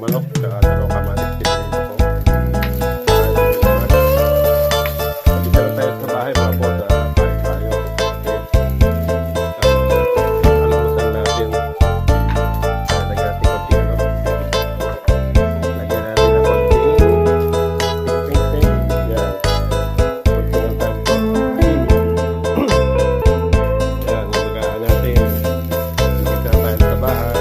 Manok, saka dalawang kamatis pinili ko. Isa lang tayo sa bahay mga boss, palit tayo. Almusan natin. Lagyan natin konting ano. Lagyan natin ng konting ting-ting. Yan. Konting ang tapo. Yan, nalagaan natin. Isa tayo sa bahay.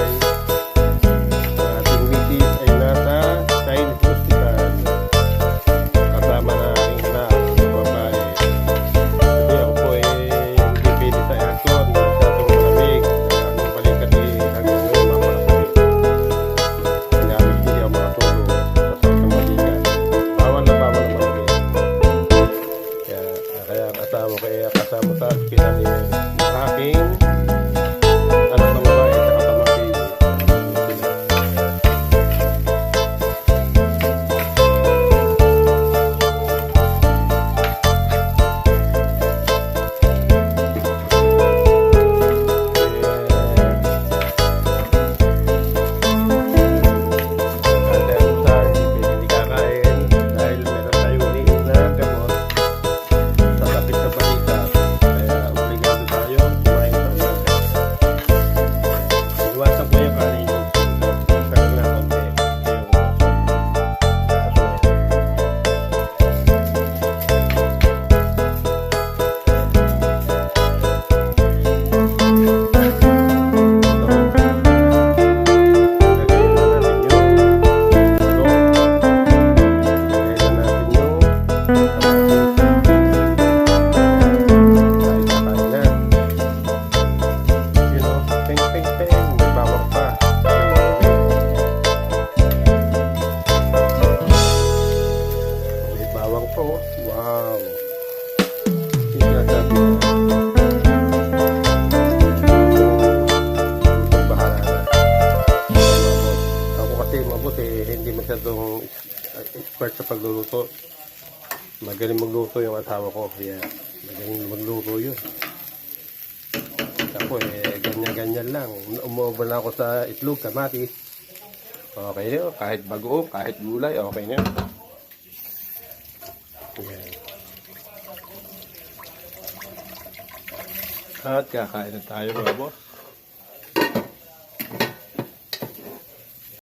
Kasama sa pinali ng aking anak ng babae at pamangkin. Wow. Bahala na. Ako kasi mabuti, hindi masyadong expert sa pagluluto. Magaling magluto yung asawa ko. Yeah. Magaling magluto yun. Ako ganyan-ganyan lang. Umuubo na ako sa itlog, kamatis. Okay na, kahit bagoong, kahit gulay, okay na. Yan. At kakain na tayo mga boss.